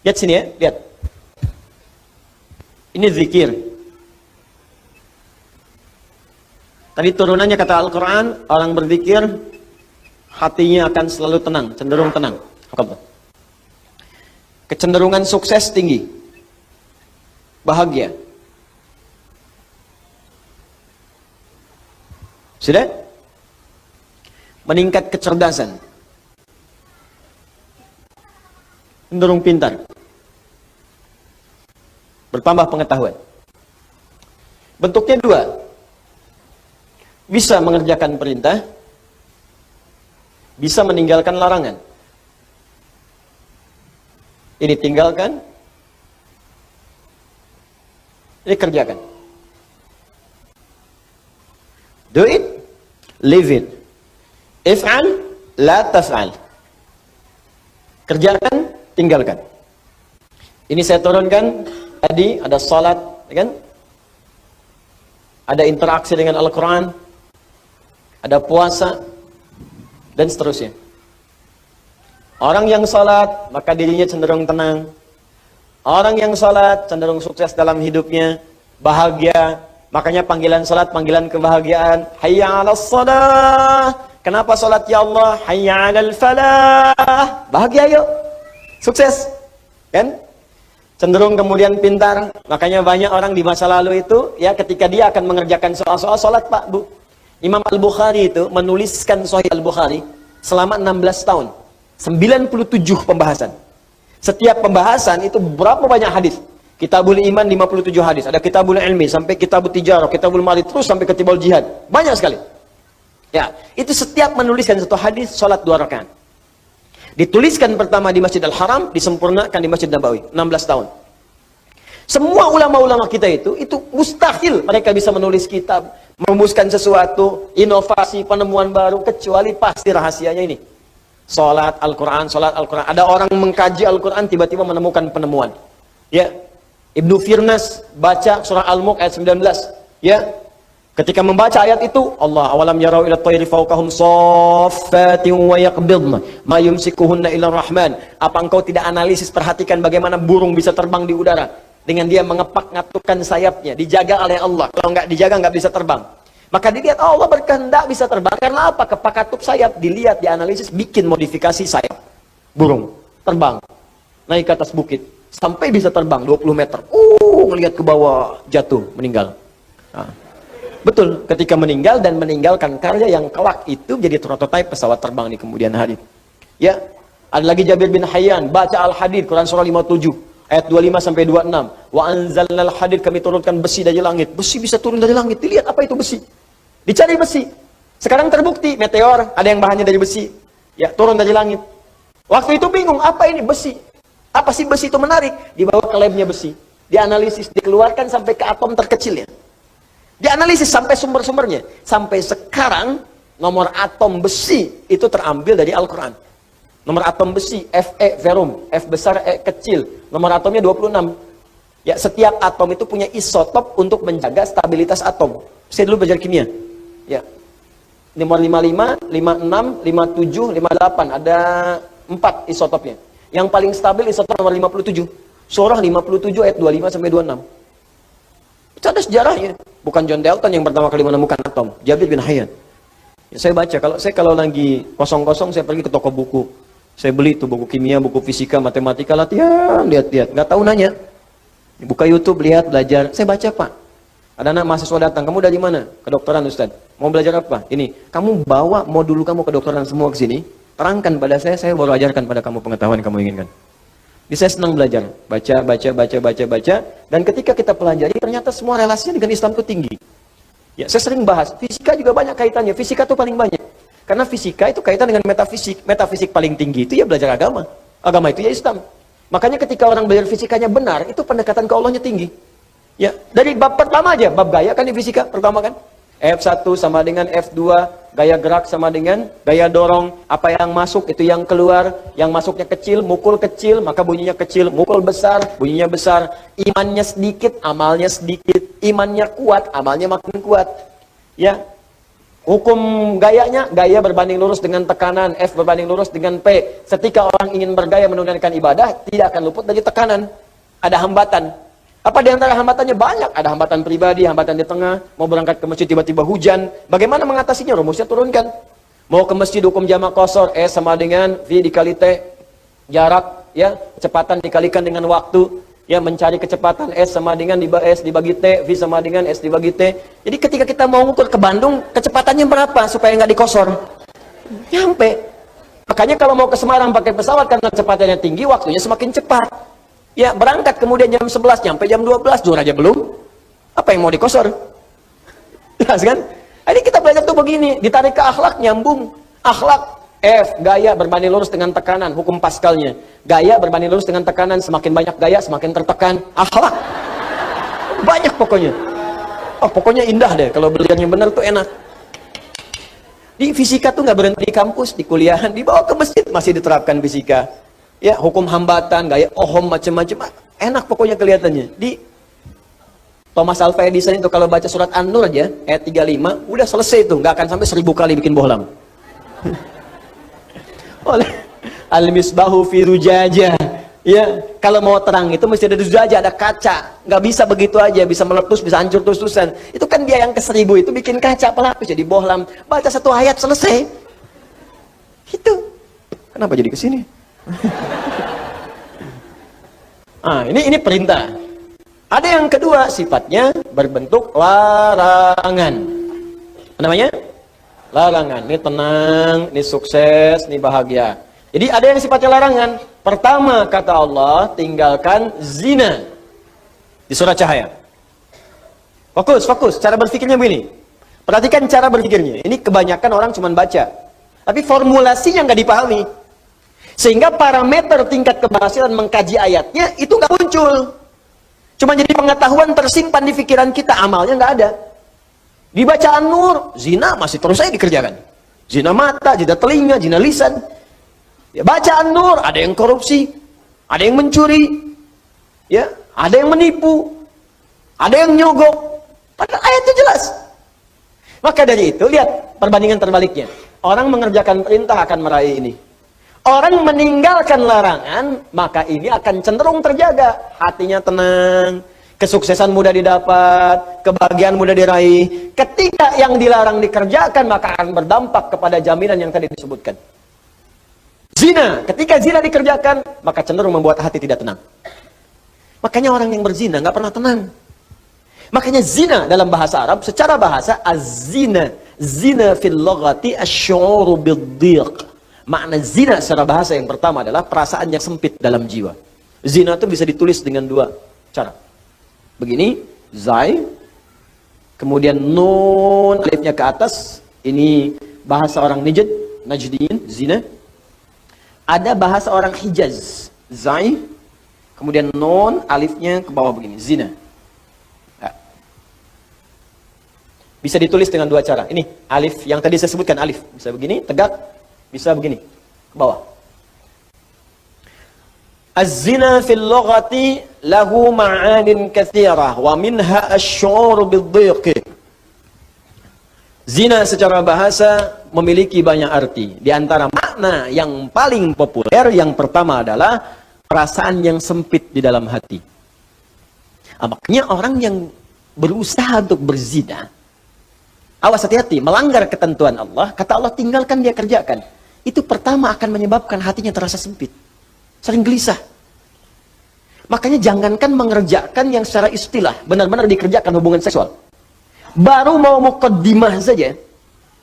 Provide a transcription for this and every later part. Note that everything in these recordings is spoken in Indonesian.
Lihat sini ya, lihat. Ini zikir. Tadi turunannya kata Al-Quran, orang berzikir, hatinya akan selalu tenang, cenderung tenang. Kecenderungan sukses tinggi. Bahagia. Sudah? Meningkat kecerdasan. Cenderung pintar. Bertambah pengetahuan. Bentuknya dua. Bisa mengerjakan perintah, bisa meninggalkan larangan. Ini tinggalkan, ini kerjakan. Do it, live it. If'al, la taf'al. Kerjakan, tinggalkan. Ini saya turunkan tadi, ada salat, kan? Ada interaksi dengan Al-Quran, ada puasa, dan seterusnya. Orang yang salat, maka dirinya cenderung tenang. Orang yang salat, cenderung sukses dalam hidupnya, bahagia. Makanya panggilan salat, panggilan kebahagiaan. Hayya 'alas shalah. Kenapa salat ya Allah? Hayya 'alal falah. Bahagia yuk. Sukses. Kan? Cenderung kemudian pintar. Makanya banyak orang di masa lalu itu, ya ketika dia akan mengerjakan soal-soal salat, Pak, Bu. Imam Al-Bukhari itu menuliskan Sahih Al-Bukhari selama 16 tahun. 97 pembahasan. Setiap pembahasan itu berapa banyak hadis? Kitabul Iman 57 hadis. Ada Kitabul Ilmi sampai Kitabul Tijarah, Kitabul Mali, terus sampai Kitabul Jihad. Banyak sekali. Ya, itu setiap menuliskan satu hadis salat 2 rakaat. Dituliskan pertama di Masjid Al-Haram, disempurnakan di Masjid Nabawi, 16 tahun. Semua ulama-ulama kita itu mustahil mereka bisa menulis kitab, merumuskan sesuatu, inovasi, penemuan baru, kecuali pasti rahasianya ini. Salat Al-Quran, salat Al-Quran. Ada orang mengkaji Al-Quran, tiba-tiba menemukan penemuan. Ya, Ibnu Firnas baca surah Al-Mulk ayat 19. Ya, ketika membaca ayat itu, Allah awalam yarau ila tayri fawqahum saffatin wa yaqbidna ma yumsikuhunna illa rahman. Apa engkau tidak analisis, perhatikan bagaimana burung bisa terbang di udara dengan dia mengepak-ngatukan sayapnya, dijaga oleh Allah. Kalau nggak dijaga nggak bisa terbang. Maka dilihat Allah berkehendak bisa terbang karena apa? Kepak-katup sayap, dilihat, dianalisis, bikin modifikasi sayap burung terbang naik ke atas bukit sampai bisa terbang 20 meter. Ngelihat ke bawah, jatuh, meninggal. Nah, betul, ketika meninggal dan meninggalkan karya yang kelak itu jadi prototipe pesawat terbang di kemudian hari. Ya, ada lagi Jabir bin Hayyan baca Al-Hadid, Quran surah 57 ayat 25 sampai 26. Wa anzalnal hadid, kami turunkan besi dari langit. Besi bisa turun dari langit. Dilihat apa itu besi. Dicari besi. Sekarang terbukti meteor ada yang bahannya dari besi. Ya, turun dari langit. Waktu itu bingung, apa ini besi? Apa sih besi itu menarik? Dibawa ke labnya besi. Dianalisis, dikeluarkan sampai ke atom terkecilnya. Dianalisis sampai sumber-sumbernya. Sampai sekarang nomor atom besi itu terambil dari Al-Quran. Nomor atom besi Fe verum, F besar E kecil. Nomor atomnya 26. Ya, setiap atom itu punya isotop untuk menjaga stabilitas atom. Saya dulu belajar kimia. Ya. Nomor 55, 56, 57, 58. Ada 4 isotopnya. Yang paling stabil isotop nomor 57. Surah 57 ayat 25 sampai 26. Itu ada sejarahnya. Bukan John Dalton yang pertama kali menemukan atom. Jabir bin Hayyan. Ya, saya baca, kalau lagi kosong-kosong saya pergi ke toko buku. Saya beli itu buku kimia, buku fisika, matematika, latihan, lihat-lihat. Nggak tahu nanya. Buka YouTube, lihat, belajar. Saya baca, Pak. Ada anak mahasiswa datang, kamu dari mana? Kedokteran, Ustaz. Mau belajar apa? Ini, kamu bawa modul kamu kedokteran semua ke sini, terangkan pada saya baru ajarkan pada kamu pengetahuan yang kamu inginkan. Jadi saya senang belajar, baca, dan ketika kita pelajari, ternyata semua relasinya dengan Islam itu tinggi. Ya, saya sering bahas, fisika juga banyak kaitannya, fisika itu paling banyak. Karena fisika itu kaitan dengan metafisik, metafisik paling tinggi itu ya belajar agama. Agama itu ya Islam. Makanya ketika orang belajar fisikanya benar, itu pendekatan ke Allahnya tinggi. Ya, dari bab pertama aja, bab gaya kan di fisika pertama kan. F1 sama dengan F2, gaya gerak sama dengan gaya dorong, apa yang masuk itu yang keluar, yang masuknya kecil, mukul kecil, maka bunyinya kecil, mukul besar, bunyinya besar. Imannya sedikit, amalnya sedikit. Imannya kuat, amalnya makin kuat. Ya. Hukum gayanya, gaya berbanding lurus dengan tekanan, F berbanding lurus dengan P. Ketika orang ingin bergaya menunaikan ibadah, tidak akan luput dari tekanan. Ada hambatan. Apa di antara hambatannya? Banyak. Ada hambatan pribadi, hambatan di tengah. Mau berangkat ke masjid tiba-tiba hujan. Bagaimana mengatasinya? Rumusnya turunkan. Mau ke masjid hukum jamak qashar, S sama dengan V dikali T. Jarak, ya, kecepatan dikalikan dengan waktu. Ya, mencari kecepatan S sama dengan S dibagi T, V sama dengan S dibagi T. Jadi ketika kita mau ngukur ke Bandung, kecepatannya berapa supaya nggak dikosor? Nyampe. Makanya kalau mau ke Semarang pakai pesawat karena kecepatannya tinggi, waktunya semakin cepat. Ya, berangkat kemudian jam 11, nyampe jam 12, zuhur aja belum. Apa yang mau dikosor? Jelas kan? Jadi kita belajar tuh begini, ditarik ke akhlak, nyambung. Akhlak, F, gaya berbanding lurus dengan tekanan, hukum Pascalnya. Gaya berbanding lurus dengan tekanan, semakin banyak gaya, semakin tertekan. Akhlak. Banyak pokoknya. Oh, pokoknya indah deh, kalau belajarnya benar tuh enak. Di fisika tuh nggak berhenti di kampus, di kuliahan, dibawa ke masjid, masih diterapkan fisika. Ya, hukum hambatan, gaya Ohm, macam-macam. Enak pokoknya kelihatannya. Di Thomas Alva Edison itu kalau baca surat An-Nur aja, ayat 35, udah selesai tuh, nggak akan sampai 1000 kali bikin bohlam. Oleh al-misbahu fi rujajah. Ya, kalau mau terang itu mesti ada rujajah, ada kaca. Nggak bisa begitu aja, bisa meletus, bisa hancur terus-terusan. Itu kan dia yang ke 1000 itu bikin kaca pelapis jadi bohlam. Baca satu ayat selesai. Itu. Kenapa jadi ke sini? Ini perintah. Ada yang kedua, sifatnya berbentuk larangan. Apa namanya? Larangan. Ini tenang, ini sukses, ini bahagia. Jadi ada yang sifatnya larangan. Pertama kata Allah, tinggalkan zina. Di surat Cahaya. Fokus. Cara berpikirnya begini. Perhatikan cara berpikirnya. Ini kebanyakan orang cuma baca. Tapi formulasinya nggak dipahami. Sehingga parameter tingkat keberhasilan mengkaji ayatnya itu nggak muncul. Cuma jadi pengetahuan tersimpan di pikiran kita, amalnya nggak ada. Di bacaan Nur, zina masih terus saja dikerjakan. Zina mata, zina telinga, zina lisan. Ya, bacaan Nur, ada yang korupsi, ada yang mencuri, ya, ada yang menipu, ada yang nyogok. Padahal ayatnya jelas. Maka dari itu, lihat perbandingan terbaliknya. Orang mengerjakan perintah akan meraih ini. Orang meninggalkan larangan, maka ini akan cenderung terjaga. Hatinya tenang. Kesuksesan mudah didapat, kebahagiaan mudah diraih. Ketika yang dilarang dikerjakan, maka akan berdampak kepada jaminan yang tadi disebutkan. Zina, ketika zina dikerjakan, maka cenderung membuat hati tidak tenang. Makanya orang yang berzina nggak pernah tenang. Makanya zina dalam bahasa Arab, secara bahasa, az-zina. Zina fil lughati asy-syu'uru bid-dhiq. Makna zina secara bahasa yang pertama adalah perasaan yang sempit dalam jiwa. Zina itu bisa ditulis dengan dua cara. Begini, zai, kemudian nun, alifnya ke atas, ini bahasa orang Najdiyin, zina. Ada bahasa orang Hijaz, zai, kemudian nun, alifnya ke bawah begini, zina. Nah. Bisa ditulis dengan dua cara. Ini, alif, yang tadi saya sebutkan alif. Bisa begini, tegak, bisa begini, ke bawah. Az-zina fil lughati lahu ma'anin katsirah wa minha asy-syu'ur bid-dhiq. Zina secara bahasa memiliki banyak arti. Di antara makna yang paling populer yang pertama adalah perasaan yang sempit di dalam hati. Makanya orang yang berusaha untuk berzina, awas hati-hati, melanggar ketentuan Allah, kata Allah tinggalkan dia kerjakan. Itu pertama akan menyebabkan hatinya terasa sempit. Sering gelisah. Makanya jangankan mengerjakan yang secara istilah, benar-benar dikerjakan hubungan seksual. Baru mau muqaddimah saja,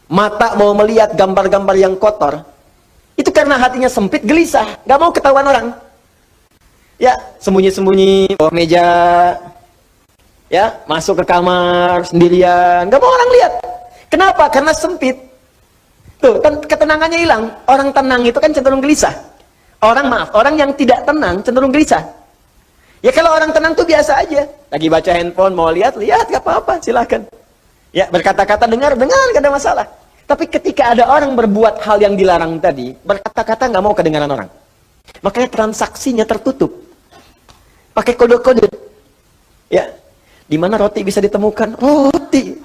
mata mau melihat gambar-gambar yang kotor, itu karena hatinya sempit, gelisah, gak mau ketahuan orang. Ya, sembunyi-sembunyi, bawah meja, ya, masuk ke kamar sendirian, gak mau orang lihat. Kenapa? Karena sempit. Tuh, kan ketenangannya hilang. Orang tenang itu kan cenderung gelisah. Orang yang tidak tenang cenderung gelisah. Ya kalau orang tenang tuh biasa aja. Lagi baca handphone, mau lihat, gak apa-apa, silakan. Ya, berkata-kata, dengar, gak ada masalah. Tapi ketika ada orang berbuat hal yang dilarang tadi, berkata-kata gak mau kedengaran orang. Makanya transaksinya tertutup. Pakai kode-kode. Ya, di mana roti bisa ditemukan? Roti.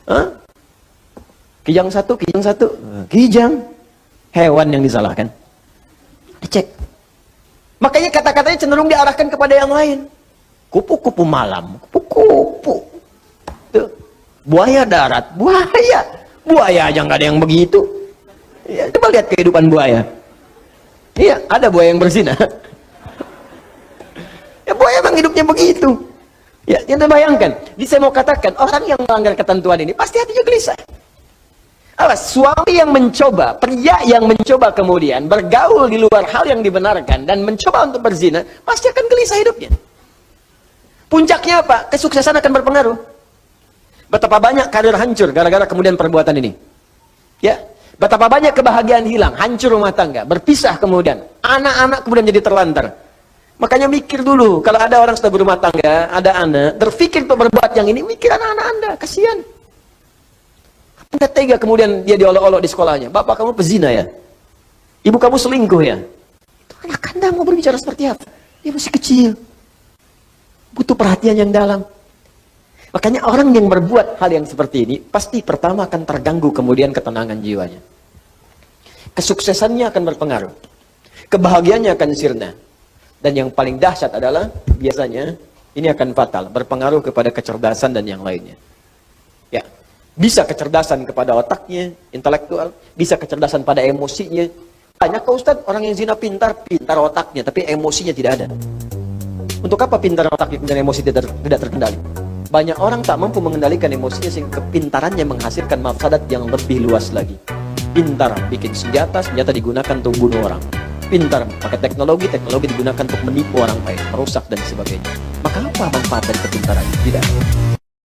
Hah? Kijang satu, kijang. Hewan yang disalahkan. Dicek. Makanya kata-katanya cenderung diarahkan kepada yang lain. Kupu-kupu malam, kupu-kupu. Tuh. Buaya darat, buaya. Buaya aja nggak ada yang begitu. Ya, coba lihat kehidupan buaya. Iya, ada buaya yang berzina. Ya, buaya emang hidupnya begitu. Ya, kita bayangkan. Jadi saya mau katakan, orang yang melanggar ketentuan ini pasti hatinya gelisah. Awas, suami yang mencoba, pria yang mencoba kemudian bergaul di luar hal yang dibenarkan dan mencoba untuk berzina, pasti akan gelisah hidupnya. Puncaknya apa? Kesuksesan akan berpengaruh. Betapa banyak karir hancur gara-gara kemudian perbuatan ini. Ya, betapa banyak kebahagiaan hilang, hancur rumah tangga, berpisah kemudian, anak-anak kemudian jadi terlantar. Makanya mikir dulu, kalau ada orang sudah berumah tangga, ada anak, berpikir untuk berbuat yang ini, mikir anak-anak Anda, kasihan. Anda tega kemudian dia diolok-olok di sekolahnya. Bapak kamu pezina ya? Ibu kamu selingkuh ya? Itu anak Anda mau berbicara seperti apa? Dia masih kecil. Butuh perhatian yang dalam. Makanya orang yang berbuat hal yang seperti ini, pasti pertama akan terganggu kemudian ketenangan jiwanya. Kesuksesannya akan berpengaruh. Kebahagiaannya akan sirna. Dan yang paling dahsyat adalah, biasanya, ini akan fatal. Berpengaruh kepada kecerdasan dan yang lainnya. Ya. Bisa kecerdasan kepada otaknya, intelektual, bisa kecerdasan pada emosinya. Banyak kok Ustaz, orang yang zina pintar otaknya, tapi emosinya tidak ada. Untuk apa pintar otaknya dan emosi tidak terkendali? Banyak orang tak mampu mengendalikan emosinya sehingga kepintarannya menghasilkan mafsadat yang lebih luas lagi. Pintar bikin senjata digunakan untuk bunuh orang. Pintar pakai teknologi digunakan untuk menipu orang lain, merusak dan sebagainya. Maka apa manfaat dari kepintaran? Tidak.